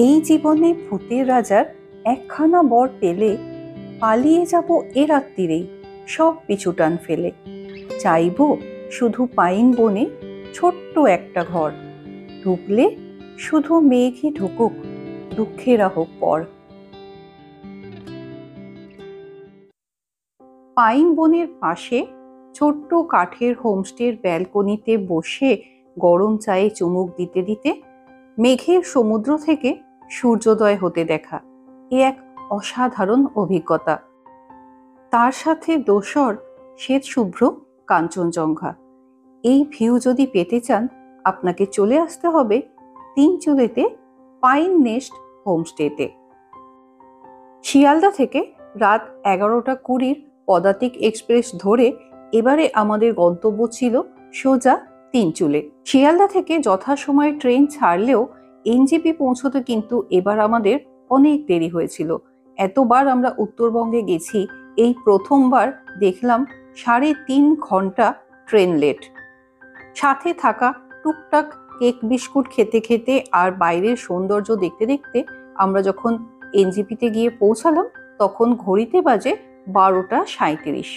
এই জীবনে ভূতের রাজার একখানা বর পেলে পালিয়ে যাব এ রাত্রিরেই সব পিছু টান ফেলে। চাইব শুধু পাইন বনে ছোট্ট একটা ঘর, ঢুকলে শুধু মেঘই ঢুকুক, দুঃখেরা হোক পর। পাইন বনের পাশে ছোট্ট কাঠের হোমস্টের ব্যালকনিতে বসে গরম চায়ে চুমুক দিতে দিতে মেঘের সমুদ্র থেকে সূর্যোদয় হতে দেখা এ এক অসাধারণ অভিজ্ঞতা। তার সাথে দোসর শ্বেত শুভ্র কাঞ্চনজঙ্ঘা। এই ভিউ যদি পেতে চান আপনাকে চলে আসতে হবে তিনচুলেতে পাইন নেস্ট হোমস্টেতে। শিয়ালদা থেকে রাত 11:20 পদাতিক এক্সপ্রেস ধরে এবারে আমাদের গন্তব্য ছিল সোজা তিনচুলে। শিয়ালদা থেকে যথাসময়ে ট্রেন ছাড়লেও এনজেপি পৌঁছতে কিন্তু এবার আমাদের অনেক দেরি হয়েছিল। এতবার আমরা উত্তরবঙ্গে গেছি, এই প্রথমবার দেখলাম 3.5 ঘন্টা ট্রেন লেট। সাথে থাকা টুকটাক কেক বিস্কুট খেতে খেতে আর বাইরের সৌন্দর্য দেখতে দেখতে আমরা যখন এনজেপিতে গিয়ে পৌঁছালাম তখন ঘড়িতে বাজে 12:37।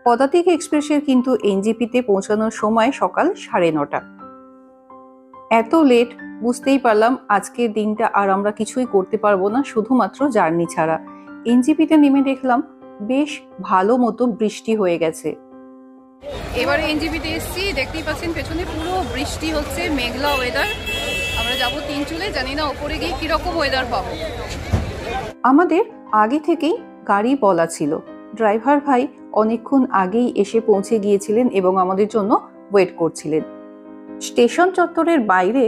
পদাতিক এক্সপ্রেসের কিন্তু এনজেপিতে পৌঁছানোর সময় সকাল 9:30। এত লেট বুঝতেই পারলাম আজকের দিনটা আর আমরা কিছুই করতে পারবো না শুধুমাত্র জার্নি ছাড়া। এনজেপিতে নেমে দেখলাম বেশ ভালো মতো বৃষ্টি হয়ে গেছে। এবারে এনজেপিতে এসেছি, দেখতেই পাচ্ছেন পেছনে পুরো বৃষ্টি হচ্ছে, মেঘলা ওয়েদার। আমরা যাবো তিনচুলে, জানি না ওপরে গিয়ে কিরকম ওয়েদার পাবো। আমাদের আগে থেকেই গাড়ি বলা ছিল, ড্রাইভার ভাই অনেকক্ষণ আগেই এসে পৌঁছে গিয়েছিলেন এবং আমাদের জন্য ওয়েট করছিলেন। স্টেশন চত্বরের বাইরে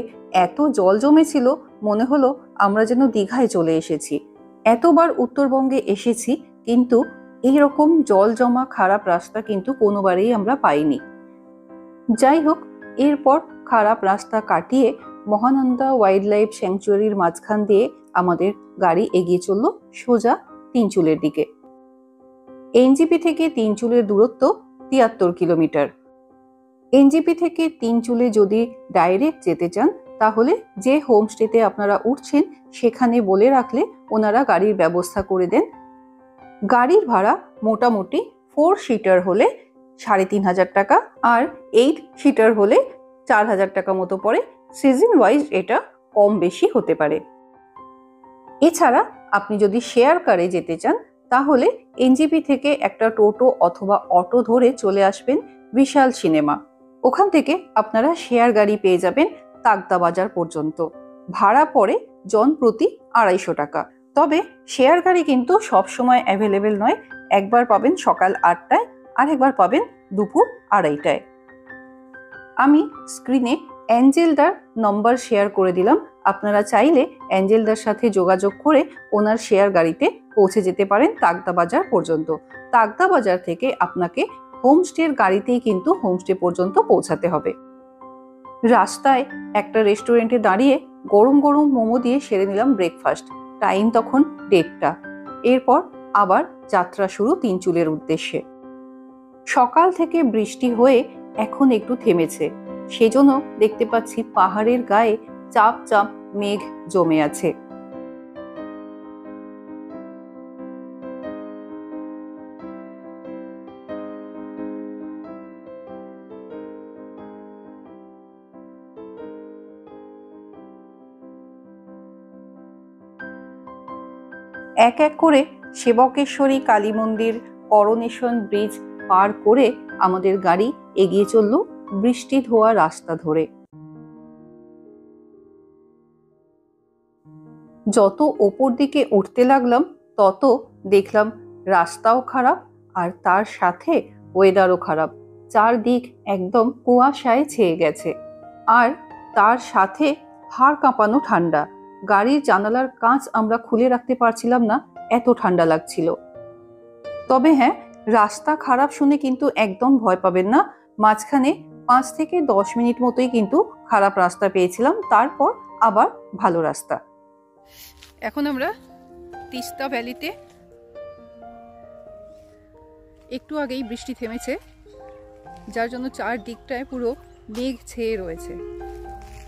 এত জল জমেছিল মনে হলো আমরা যেন দীঘায় চলে এসেছি। এতবার উত্তরবঙ্গে এসেছি কিন্তু এইরকম জল জমা খারাপ রাস্তা কিন্তু কোনোবারেই আমরা পাইনি। যাই হোক, এরপর খারাপ রাস্তা কাটিয়ে মহানন্দা ওয়াইল্ড লাইফ স্যাংচুয়ারির মাঝখান দিয়ে আমাদের গাড়ি এগিয়ে চলল সোজা তিনচুলের দিকে। এনজেপি থেকে তিনচুলের দূরত্ব 73 কিলোমিটার। এনজেপি থেকে তিনচুলে যদি ডাইরেক্ট যেতে চান তাহলে যে হোমস্টেতে আপনারা উঠছেন সেখানে বলে রাখলে ওনারা গাড়ির ব্যবস্থা করে দেন। গাড়ির ভাড়া মোটামুটি 4 সিটার হলে 3,500 টাকা আর 8 সিটার হলে 4,000 টাকা মতো পড়ে। সিজন ওয়াইজ এটা কম বেশি হতে পারে। এছাড়া আপনি যদি শেয়ার কারে যেতে চান তাহলে এনজেপি থেকে একটা টোটো অথবা অটো ধরে চলে আসবেন বিশাল সিনেমা। ওখান থেকে আপনারা শেয়ার গাড়ি পেয়ে যাবেন তাগদা বাজার পর্যন্ত। ভাড়া পড়ে জন প্রতি 250 টাকা। তবে শেয়ার গাড়ি কিন্তু সব সময় অ্যাভেলেবেল নয়, একবার পাবেন সকাল 8টায় আর একবার পাবেন দুপুর 2:30টায়। আমি স্ক্রিনে অ্যাঞ্জেলদার নম্বর শেয়ার করে দিলাম, আপনারা চাইলে অ্যাঞ্জেলদার সাথে যোগাযোগ করে ওনার শেয়ার গাড়িতে পৌঁছে যেতে পারেন তাগদা বাজার পর্যন্ত। তাগদা বাজার থেকে আপনাকে হোমস্টের গাড়িতেই কিন্তু হোমস্টে পর্যন্ত পৌঁছাতে হবে। রাস্তায় একটা রেস্টুরেন্টে দাঁড়িয়ে গরম গরম মোমো দিয়ে সেরে নিলাম ব্রেকফাস্ট। টাইম তখন 1:30। এরপর আবার যাত্রা শুরু তিনচুলের উদ্দেশ্যে। সকাল থেকে বৃষ্টি হয়ে এখন একটু থেমেছে, সেজন্য দেখতে পাচ্ছি পাহাড়ের গায়ে চাপ চাপ মেঘ জমে আছে। এক এক করে সেবকেশ্বরী কালী মন্দির, করোনেশন ব্রিজ পার করে আমাদের গাড়ি এগিয়ে চলল বৃষ্টি ধোয়া রাস্তা ধরে। যত ওপর দিকে উঠতে লাগলাম তত দেখলাম রাস্তাও খারাপ আর তার সাথে ওয়েদারও খারাপ। চারদিক একদম কুয়াশায় ছেয়ে গেছে আর তার সাথে হাড় কাঁপানো ঠান্ডা। গাড়ির জানালার কাঁচ আমরা খুলে রাখতে পারছিলাম না, এত ঠান্ডা লাগছিল। তবে হ্যাঁ, রাস্তা খারাপ শুনে কিন্তু একদম ভয় পাবেন না। মাঝখানে 5 থেকে 10 মিনিট মতোই কিন্তু খারাপ রাস্তা পেয়েছিলাম, তারপর আবার ভালো রাস্তা। এখন আমরা তিস্তা ভ্যালিতে, একটু আগেই বৃষ্টি থেমেছে যার জন্য চারদিকটায় পুরো মেঘ ছেয়ে রয়েছে।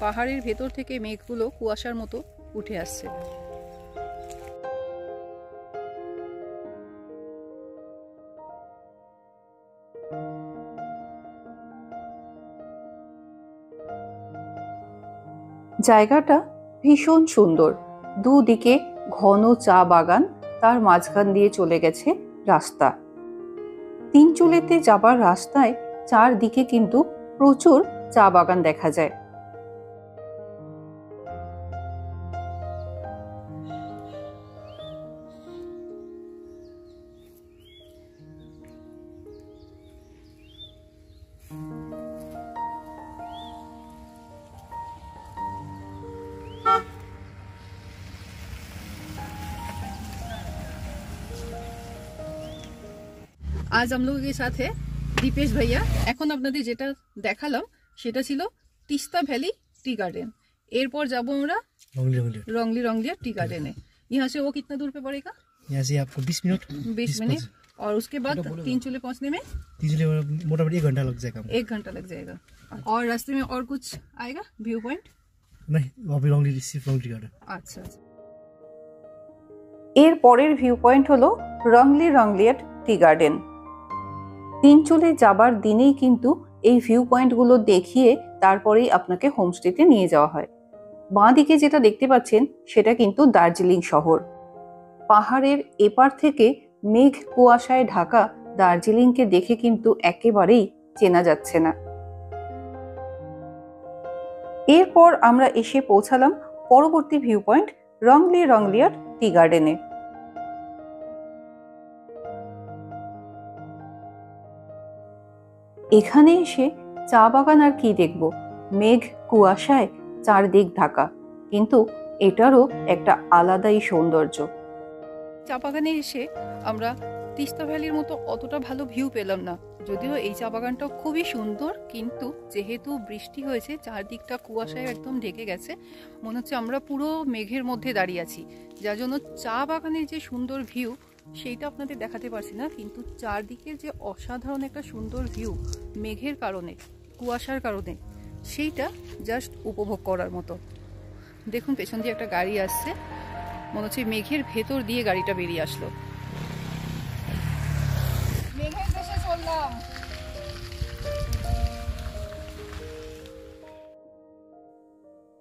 পাহাড়ের ভেতর থেকে মেঘগুলো কুয়াশার মতো উঠে আসছে। জায়গাটা ভীষণ সুন্দর, দুদিকে ঘন চা বাগান, তার মাঝখান দিয়ে চলে গেছে রাস্তা। তিনচুলেতে যাবার রাস্তায় চারদিকে কিন্তু প্রচুর চা বাগান দেখা যায়। আজ हम लोगों के साथ है दीपेश भैया। এখন আপনাদের যেটা দেখালাম সেটা ছিল তিস্তা ভ্যালি टी गार्डन। एरपर जाबो আমরা रंगली रंगलिया टी गार्डन है। यहाँ से वो कितना दूर पे पड़ेगा? यहाँ से आपको 20 मिनट 20 मिनट। और उसके बाद तीनचूले पहुँचने में मोटामोटी 1 घंटा लग जाएगा। 1 घंटा लग जाएगा। और रास्ते में और कुछ आएगा व्यू पॉइंट? नहीं, अभी रंगली टी गार्डन। अच्छा। এর পরের ভিউ পয়েন্ট হলো রংলি রংলিয়াট টি গার্ডেন। তিনচুলে যাবার দিনেই কিন্তু এই ভিউ পয়েন্টগুলো দেখিয়ে তারপরেই আপনাকে হোমস্টেতে নিয়ে যাওয়া হয়। বাঁ দিকে যেটা দেখতে পাচ্ছেন সেটা কিন্তু দার্জিলিং শহর। পাহাড়ের এপার থেকে মেঘ কুয়াশায় ঢাকা দার্জিলিংকে দেখে কিন্তু একেবারেই চেনা যাচ্ছে না। এরপর আমরা এসে পৌঁছালাম পরবর্তী ভিউ পয়েন্ট রংলি রংলিয়াট টি গার্ডেনে। এখানে এসে চা বাগান আর কি দেখব, মেঘ কুয়াশায় চারদিক ঢাকা, কিন্তু এটারও একটা আলাদাই সৌন্দর্য। চা বাগানে এসে আমরা তিস্তা ভ্যালির মতো অতটা ভালো ভিউ পেলাম না, যদিও এই চা বাগানটা খুবই সুন্দর, কিন্তু যেহেতু বৃষ্টি হয়েছে চারদিকটা কুয়াশায় একদম ঢেকে গেছে, মনে হচ্ছে আমরা পুরো মেঘের মধ্যে দাঁড়িয়ে আছি, যার জন্য চা বাগানের যে সুন্দর ভিউ সেইটা আপনাদের দেখাতে পারছি না, কিন্তু চারদিকের যে অসাধারণ একটা সুন্দর ভিউ মেঘের কারণে কুয়াশার কারণে সেইটা জাস্ট উপভোগ করার মতো। দেখুন পেছন দিয়ে একটা গাড়ি আসছে, মনে হচ্ছে মেঘের ভেতর দিয়ে গাড়িটা বেরিয়ে আসলো। মেঘের দেশে চললাম।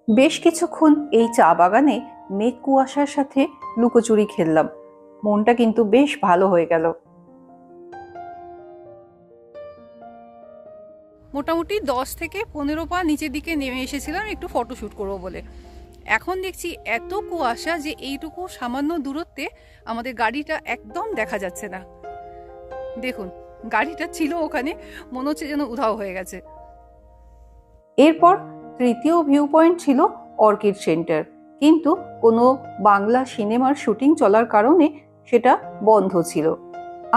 বেশ কিছুক্ষণ এই চা বাগানে মেঘ কুয়াশার সাথে লুকোচুরি খেললাম, মনটা কিন্তু বেশ ভালো হয়ে গেল। মোটামুটি 10 থেকে 15 পা নিচের দিকে নেমে এসেছিলাম একটু ফটোশুট করবো বলে। এখন দেখছি এত কুয়াশা যে এইটুকু সামান্য দূরত্বে আমাদের গাড়িটা একদম দেখা যাচ্ছে না। দেখুন গাড়িটা ছিল ওখানে, মনে হচ্ছে যেন উধাও হয়ে গেছে। এরপর তৃতীয় ভিউ পয়েন্ট ছিল অর্কিড সেন্টার, কিন্তু কোনো বাংলা সিনেমার শুটিং চলার কারণে সেটা বন্ধ ছিল।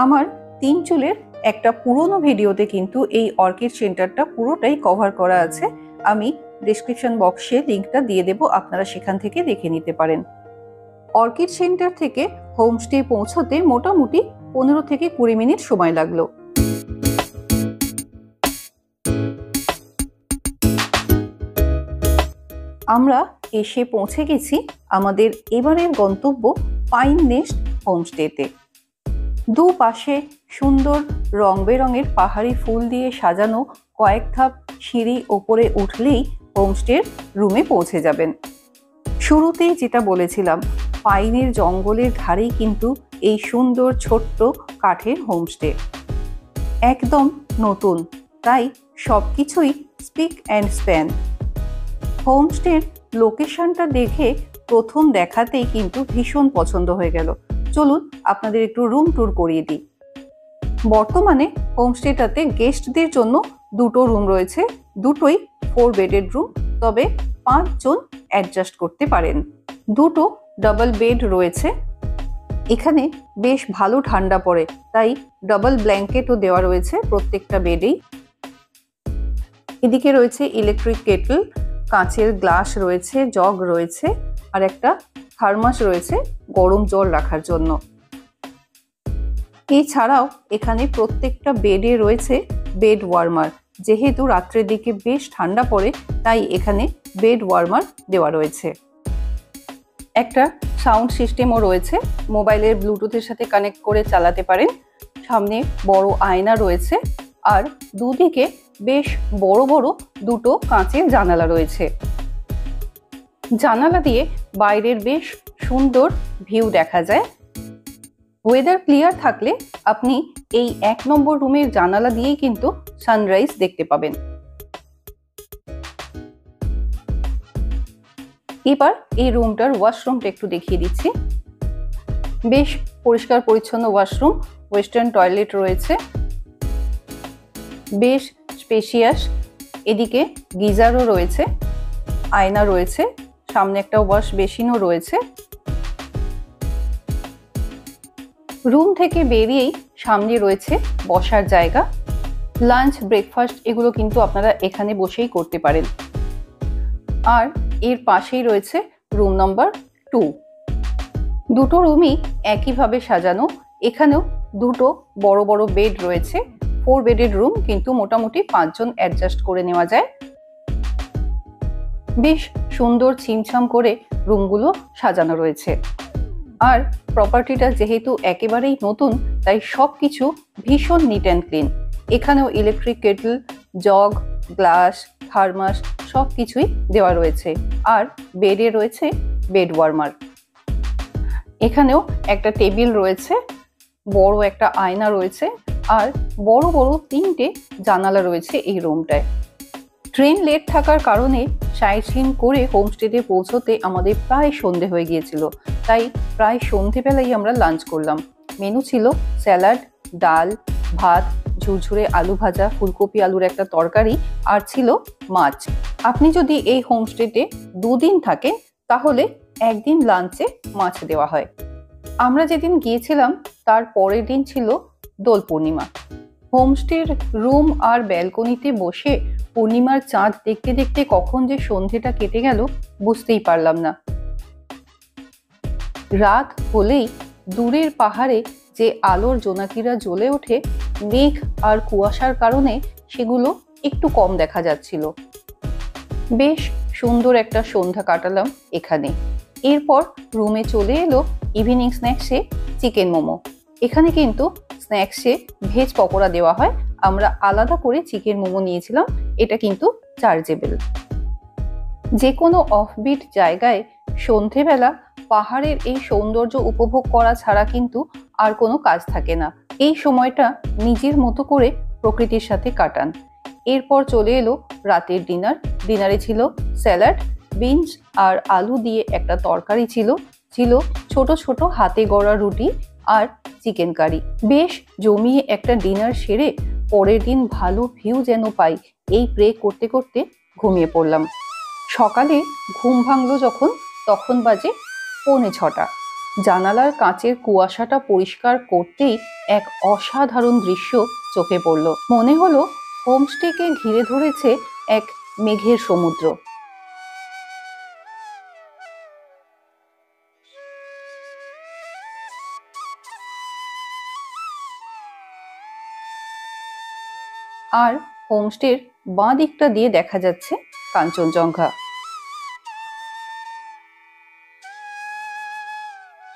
আমার তিনচুলের একটা পুরনো ভিডিওতে কিন্তু এই অর্কিড সেন্টারটা পুরোটাই কভার করা আছে, আমি ডেসক্রিপশন বক্সে লিঙ্কটা দিয়ে দেব, আপনারা সেখান থেকে দেখে নিতে পারেন। অর্কিড সেন্টার থেকে হোমস্টে পৌঁছতে মোটামুটি 15 থেকে 20 মিনিট সময় লাগলো। আমরা এসে পৌঁছে গেছি আমাদের এবারের গন্তব্য পাইন নেস্ট হোমস্টেতে। দুপাশে সুন্দর রং বেরঙের পাহাড়ি ফুল দিয়ে সাজানো কয়েক ধাপ সিঁড়ি ওপরে উঠলেই হোমস্টের রুমে পৌঁছে যাবেন। শুরুতেই যেটা বলেছিলাম, পাইনের জঙ্গলের ধারেই কিন্তু এই সুন্দর ছোট্ট কাঠের হোমস্টে, একদম নতুন, তাই সবকিছুই স্পিক অ্যান্ড স্প্যান। হোমস্টের লোকেশনটা দেখে প্রথম দেখাতেই কিন্তু ভীষণ পছন্দ হয়ে গেল। চলুন আপনাদের একটু রুম ট্যুর করিয়ে দিই। বর্তমানে হোমস্টেটাতে গেস্টদের জন্য 2টো রুম রয়েছে, দুটোই 4 বেডেড রুম, তবে 5 জন অ্যাডজাস্ট করতে পারেন। 2টো ডাবল বেড রয়েছে। এখানে বেশ ভালো ঠান্ডা পড়ে, তাই ডাবল ব্ল্যাঙ্কেটও দেওয়া রয়েছে প্রত্যেকটা বেডেই। এদিকে রয়েছে ইলেকট্রিক কেটল, কাঁচের গ্লাস রয়েছে, জগ রয়েছে, আর একটা থার্মাস রয়েছে গরম জল রাখার জন্য। এছাড়াও এখানে প্রত্যেকটা বেডে রয়েছে বেড ওয়ার্মার, যেহেতু রাত্রের দিকে বেশ ঠান্ডা পড়ে তাই এখানে বেড ওয়ার্মার দেওয়া রয়েছে। একটা সাউন্ড সিস্টেমও রয়েছে, মোবাইলের ব্লুটুথের সাথে কানেক্ট করে চালাতে পারেন। সামনে বড় আয়না রয়েছে আর দুদিকে বেশ বড় বড় দুটো কাঁচের জানালা রয়েছে। জানালা দিয়ে বাইরের বেশ সুন্দর ভিউ দেখা যায়। ওয়েদার ক্লিয়ার থাকলে আপনি এই 1 নম্বর রুমের জানালা দিয়েই কিন্তু সানরাইজ দেখতে পাবেন। এবার এই রুমটার ওয়াশরুমটা একটু দেখিয়ে দিচ্ছি। বেশ পরিষ্কার পরিচ্ছন্ন ওয়াশরুম, ওয়েস্টার্ন টয়লেট রয়েছে, বেশ স্পেশিয়াস। এদিকে গিজারও রয়েছে, আয়না রয়েছে, সামনে একটা ওয়াশ বেসিনও রয়েছে। রুম থেকে বেরিয়েই সামনে রয়েছে বসার জায়গা। লাঞ্চ, ব্রেকফাস্ট এগুলো কিন্তু আপনারা এখানে বসেই করতে পারেন। আর এর পাশেই রয়েছে রুম নাম্বার 2। দুটো রুমই একইভাবে সাজানো। এখানেও দুটো বড় বড় বেড রয়েছে। 4 বেডের রুম, কিন্তু মোটামুটি 5 জন অ্যাডজাস্ট করে নেওয়া যায়। বেশ সুন্দর ছিমছাম করে রুমগুলো সাজানো রয়েছে। আর প্রপার্টিটা যেহেতু একেবারেই নতুন, তাই সবকিছু ভীষণ নিট অ্যান্ড ক্লিন। এখানেও electric Kettle, jug, glass, thermos সব কিছুই দেওয়া রয়েছে। আর বেডে রয়েছে বেড ওয়ার্মার। এখানেও একটা টেবিল রয়েছে, বড় একটা আয়না রয়েছে আর বড় বড় 3টে জানালা রয়েছে এই রুমটায়। ট্রেন লেট থাকার কারণে সাইট সিন করে হোমস্টেতে পৌঁছতে আমাদের প্রায় সন্ধে হয়ে গিয়েছিল, তাই প্রায় সন্ধেবেলাই আমরা লাঞ্চ করলাম। মেনু ছিল স্যালাড, ডাল, ভাত, ঝুরঝুরে আলু ভাজা, ফুলকপি আলুর একটা তরকারি আর ছিল মাছ। আপনি যদি এই হোমস্টেতে 2 দিন থাকেন তাহলে একদিন লাঞ্চে মাছ দেওয়া হয়। আমরা যেদিন গিয়েছিলাম তার পরের দিন ছিল দোল পূর্ণিমা। হোমস্টের রুম আর ব্যালকনিতে বসে পূর্ণিমার চাঁদ দেখতে দেখতে কখন যে সন্ধেটা কেটে গেল বুঝতেই পারলাম না। রাত হলেই দূরের পাহাড়ে যে আলোর জোনাকিরা জ্বলে ওঠে, মেঘ আর কুয়াশার কারণে সেগুলো একটু কম দেখা যাচ্ছিল। বেশ সুন্দর একটা সন্ধ্যা কাটালাম এখানে। এরপর রুমে চলে এলো ইভিনিং স্ন্যাক্সে চিকেন মোমো। এখানে কিন্তু স্ন্যাক্সে ভেজ পকোড়া দেওয়া হয়, আমরা আলাদা করে চিকেন মোমো নিয়েছিলাম। এটা কিন্তু চার্জেবল। যে কোনো অফবিট জায়গায় সন্ধেবেলা পাহাড়ের এই সৌন্দর্য উপভোগ করা ছাড়া কিন্তু আর কোনো কাজ থাকে না। এই সময়টা নিজের মতো করে প্রকৃতির সাথে কাটান। এরপর চলে এলো রাতের ডিনার। ডিনারে ছিল স্যালাড, বিনস আর আলু দিয়ে একটা তরকারি ছিল, ছোট ছোট হাতে গড়া রুটি আর চিকেন কারি। বেশ জমিয়ে একটা ডিনার সেরে পরের দিন ভালো ভিউ যেন পাই এই প্রে করতে করতে ঘুমিয়ে পড়লাম। সকালে ঘুম ভাঙলো যখন, তখন বাজে 6:45। জানালার কাঁচের কুয়াশাটা পরিষ্কার করতেই এক অসাধারণ দৃশ্য চোখে পড়ল। মনে হলো হোমস্টেকে ঘিরে ধরেছে এক মেঘের সমুদ্র। আর হোমস্টের বাঁ দিকটা দিয়ে দেখা যাচ্ছে কাঞ্চনজঙ্ঘা।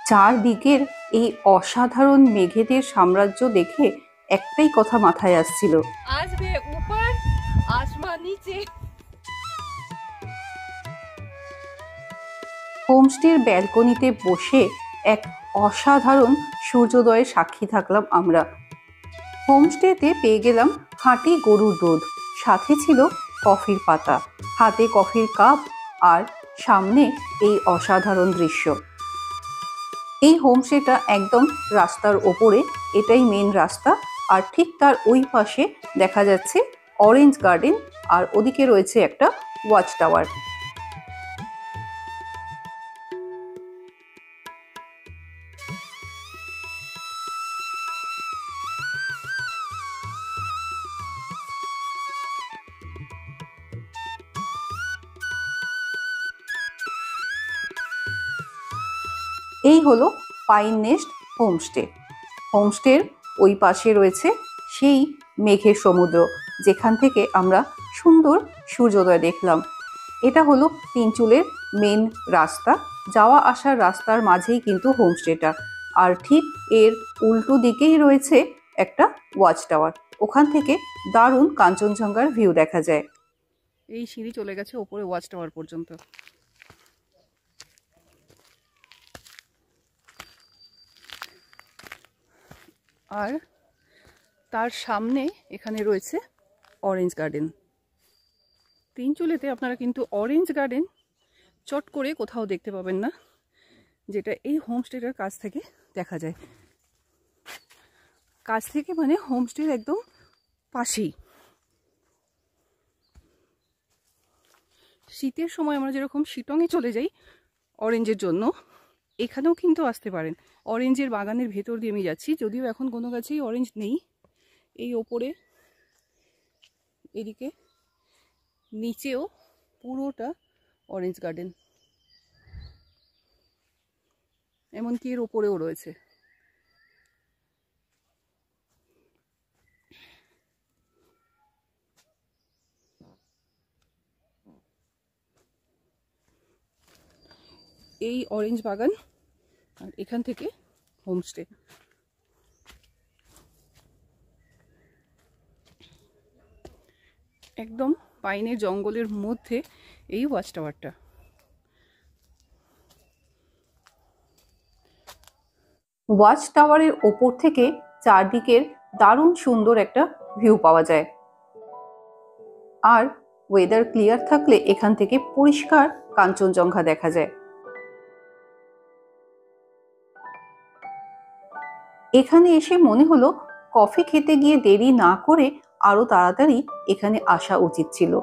চারদিকের এই অসাধারণ মেঘেদের সাম্রাজ্য দেখে একটাই কথা মাথায় আসছিল, আসবে উপর আসমান নিচে। হোমস্টের ব্যালকনিতে বসে এক অসাধারণ সূর্যোদয়ের সাক্ষী থাকলাম আমরা। হোমস্টেতে পেয়ে গেলাম খাঁটি গরুর দুধ, সাথে ছিল কফির পাতা, হাতে কফির কাপ আর সামনে এই অসাধারণ দৃশ্য। এই হোমস্টেটা একদম রাস্তার ওপরে, এটাই মেন রাস্তা। আর ঠিক তার ওই পাশে দেখা যাচ্ছে অরেঞ্জ গার্ডেন আর ওদিকে রয়েছে একটা ওয়াচ টাওয়ার। এই হলো পাইন নেস্ট হোমস্টে। হোমস্টের ওই পাশে রয়েছে সেই মেঘের সমুদ্র, যেখান থেকে আমরা সুন্দর সূর্যোদয় দেখলাম। এটা হলো তিনচুলের মেন রাস্তা, যাওয়া আসার রাস্তার মাঝেই কিন্তু হোমস্টেটা। আর ঠিক এর উল্টো দিকেই রয়েছে একটা ওয়াচ টাওয়ার। ওখান থেকে দারুণ কাঞ্চনজঙ্ঘার ভিউ দেখা যায়। এই সিঁড়ি চলে গেছে ওপরে ওয়াচ টাওয়ার পর্যন্ত। আর তার সামনে এখানে রয়েছে অরেঞ্জ গার্ডেন। তিনচুলেতে আপনারা কিন্তু অরেঞ্জ গার্ডেন চট করে কোথাও দেখতে পাবেন না, যেটা এই হোমস্টেটার কাছ থেকে দেখা যায়। কাছ থেকে মানে হোমস্টের একদম পাশেই। শীতের সময় আমরা যেরকম শিটংয়ে চলে যাই অরেঞ্জের জন্য, এখানেও কিন্তু আসতে পারেন। অরেঞ্জের বাগানের ভেতর দিয়ে আমি যাচ্ছি, যদিও এখন কোনো গাছেই অরেঞ্জ নেই। এই ওপরে এদিকে নিচেও পুরোটা অরেঞ্জ গার্ডেন, এমনকি এর ওপরেও রয়েছে। এই অরেঞ্জ বাগান আর এখান থেকে হোমস্টে। একদম পাইনের জঙ্গলের মধ্যে এই ওয়াচ টাওয়ারটা। ওয়াচ টাওয়ারের ওপর থেকে চারদিকের দারুণ সুন্দর একটা ভিউ পাওয়া যায়। আর ওয়েদার ক্লিয়ার থাকলে এখান থেকে পরিষ্কার কাঞ্চনজঙ্ঘা দেখা যায়। এখানে এসে মনে হলো কফি খেতে গিয়ে দেরি না করে আরো তাড়াতাড়ি এখানে আসা উচিত ছিল।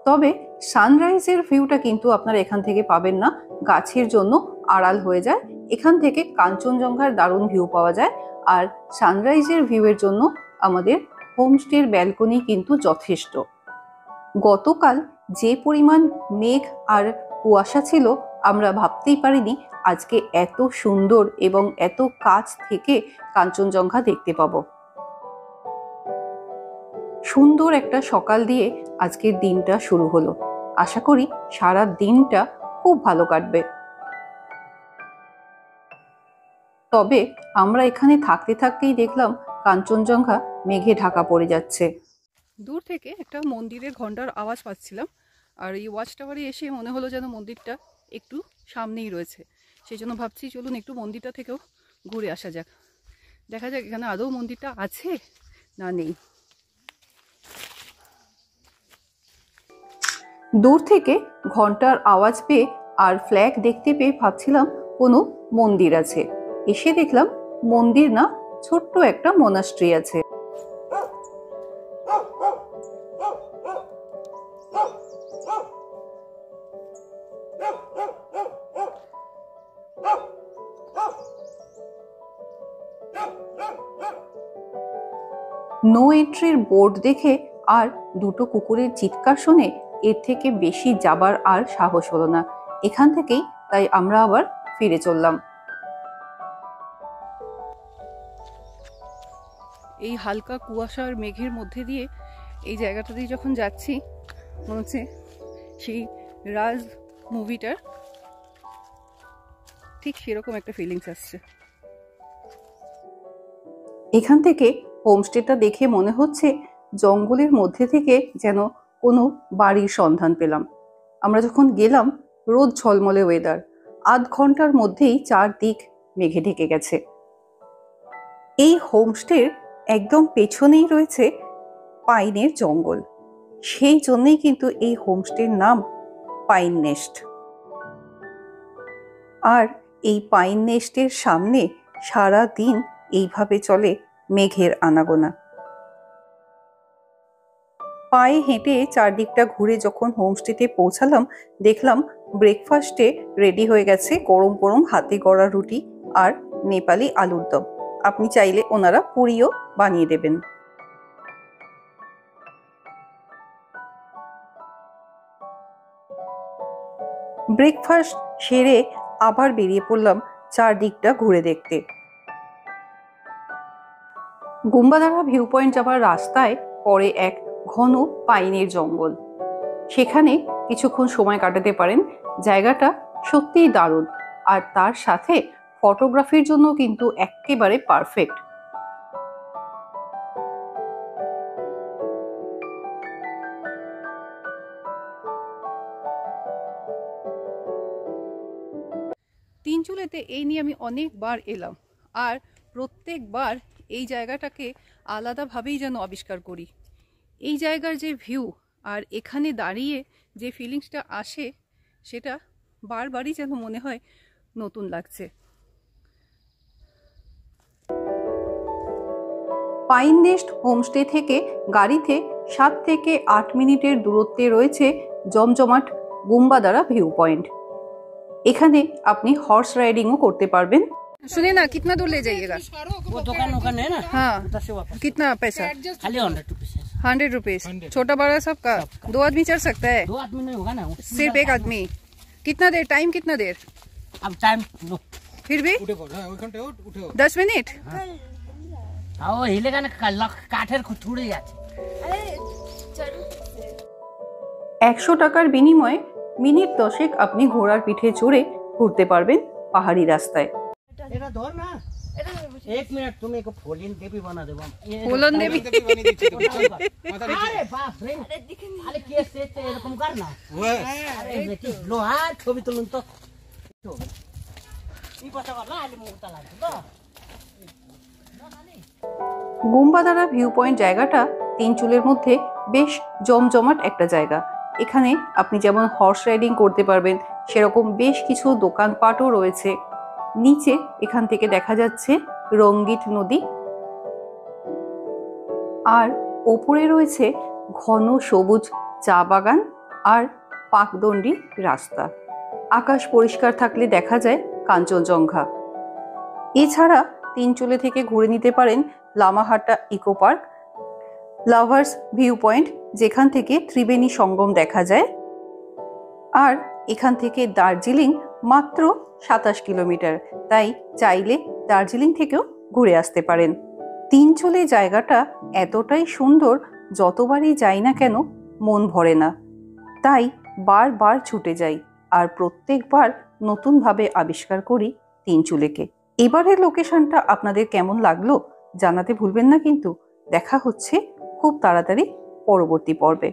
তবে সানরাইজের ভিউটা কিন্তু আপনারা এখান থেকে পাবেন না, গাছের জন্য আড়াল হয়ে যায়। এখান থেকে কাঞ্চনজঙ্ঘার দারুণ ভিউ পাওয়া যায়। আর সানরাইজের ভিউয়ের জন্য আমাদের হোমস্টের ব্যালকনি কিন্তু যথেষ্ট। গতকাল যে পরিমাণ মেঘ আর কুয়াশা ছিল আমরা ভাবতেই পারিনি আজকে এত সুন্দর এবং এত কাছ থেকে কাঞ্চনজঙ্ঘা দেখতে পাবো। সুন্দর একটা সকাল দিয়ে আজকের দিনটা শুরু হলো। আশা করি সারা দিনটা খুব ভালো কাটবে। তবে আমরা এখানে থাকতে থাকতেই দেখলাম কাঞ্চনজঙ্ঘা মেঘে ঢাকা পড়ে যাচ্ছে। দূর থেকে একটা মন্দিরের ঘন্টার আওয়াজ পাচ্ছিলাম, আর এই ওয়াচ টাওয়ারে এসে মনে হলো যেন মন্দিরটা একটু সামনেই রয়েছে। সেই জন্য ভাবছি চলুন একটু মন্দিরটা থেকেও ঘুরে আসা যাক, দেখা যাক এখানে আদৌ মন্দিরটা আছে না নেই। দূর থেকে ঘন্টার আওয়াজ পেয়ে আর ফ্ল্যাগ দেখতে পেয়ে ভাবছিলাম কোনো মন্দির আছে। এসে দেখলাম মন্দির না, ছোট্ট একটা মোনাস্ট্রি আছে। নো এন্ট্রির বোর্ড দেখে আর দুটো কুকুরের চিৎকার শুনে এর থেকে বেশি যাবার আর সাহস হলো না এখান থেকেই। তাই আমরা আবার ফিরে চললাম। এই হালকা কুয়াশার মেঘের মধ্যে দিয়ে এই জায়গাটা দিয়ে যখন যাচ্ছি মনে হচ্ছে সেই রাজ মুভিটার ঠিক সেরকম একটা ফিলিংস আসছে। এখান থেকে হোমস্টেটা দেখে মনে হচ্ছে জঙ্গলের মধ্যে থেকে যেন কোনো বাড়ির সন্ধান পেলাম। আমরা যখন গেলাম রোদ ঝলমলে ওয়েদার, আধ ঘন্টার মধ্যেই চারদিক মেঘে ঢেকে গেছে। এই হোমস্টের একদম পেছনেই রয়েছে পাইনের জঙ্গল, সেই জন্যই কিন্তু এই হোমস্টের নাম পাইন নেস্ট। আর এই পাইন নেস্টের সামনে সারা দিন এইভাবে চলে মেঘের আনাগোনা। পায়ে হেঁটে চারদিকটা ঘুরে যখন হোমস্টেতে পৌঁছালাম দেখলাম ব্রেকফাস্টে রেডি হয়ে গেছে গরম গরম হাতে গড়া রুটি আর নেপালি আলুর দম। আপনি চাইলে ওনারা পুরিও বানিয়ে দেবেন। ব্রেকফাস্ট সেরে আবার বেরিয়ে পড়লাম চারদিকটা ঘুরে দেখতে। গুম্বাধারা ভিউ পয়েন্ট যাবার রাস্তায় পড়ে এক ঘন পাইনের জঙ্গল। সেখানে কিছুক্ষণ সময় কাটাতে পারেন। জায়গাটা সত্যিই দারুণ, আর তার সাথে ফটোগ্রাফির জন্য কিন্তু একেবারে পারফেক্ট। তিনচুলেতে এই নিয়ে আমি অনেকবার এলাম, আর প্রত্যেকবার এই জায়গাটাকে আলাদাভাবেই যেন আবিষ্কার করি। এই জায়গার যে ভিউ আর এখানে দাঁড়িয়ে যে ফিলিংসটা আসে, সেটা বারবারই যেন মনে হয় নতুন লাগছে। পাইন নেস্ট হোমস্টে থেকে গাড়িতে 7 থেকে 8 মিনিটের দূরত্বে রয়েছে জমজমাট গুম্বাদারা ভিউ পয়েন্ট। এখানে আপনি হর্স রাইডিংও করতে পারবেন। सुने ना, कितना दूर ले जाइएगा? वो दुकान है ना, हाँ, उधर से वापस कितना पैसा? खाली 100 रुपीज है। 100 रुपीज, छोटा बड़ा सबका? 2 आदमी चढ़ सकता है? 2 आदमी नहीं होगा ना, सिर्फ एक आदमी? कितना देर, टाइम कितना देर? अब टाइम लो, फिर भी 10 मिनट? आओ हिलेगा ना, काठेर थोड़ी जाते। 100 টাকার বিনিময়ে মিনিট 10 আপনি ঘোড়ার পিঠে চড়ে ঘুরতে পারবেন পাহাড়ি রাস্তায়। एरा धर ना, 1 मिनट तुम्हें को फोलिन देवी बना देबो हम। फूलन देवी? अरे बाप रे, अरे केस से এরকম कर ना, अरे बेटी लो हां ছবি তুলুন তো, এই কথা বলা আলি মুখটা লাগছে তো। গুম্বাদারা ভিউ পয়েন্ট জায়গাটা তিনচুলের মধ্যে বেশ জমজমাট একটা জায়গা। এখানে আপনি যেমন হর্স রাইডিং করতে পারবেন, সেরকম বেশ কিছু দোকানপাটও রয়েছে। নিচে এখান থেকে দেখা যাচ্ছে রঙ্গিত নদী, আর ওপরে রয়েছে ঘন সবুজ চা বাগান আর পাকদণ্ডী রাস্তা। আকাশ পরিষ্কার থাকলে দেখা যায় কাঞ্চনজঙ্ঘা। এছাড়া তিনচুলে থেকে ঘুরে নিতে পারেন Lamahatta eco park, lovers view point, যেখান থেকে ত্রিবেণী সঙ্গম দেখা যায়, আর এখান থেকে দার্জিলিং মাত্র 27 কিলোমিটার, তাই চাইলে দার্জিলিং থেকেও ঘুরে আসতে পারেন। তিনচুলে জায়গাটা এতটাই সুন্দর, যতবারই যাই না কেন মন ভরে না, তাই বারবার ছুটে যাই আর প্রত্যেকবার নতুনভাবে আবিষ্কার করি তিনচুলেকে। এবারের লোকেশনটা আপনাদের কেমন লাগলো জানাতে ভুলবেন না কিন্তু। দেখা হচ্ছে খুব তাড়াতাড়ি পরবর্তী পর্বে।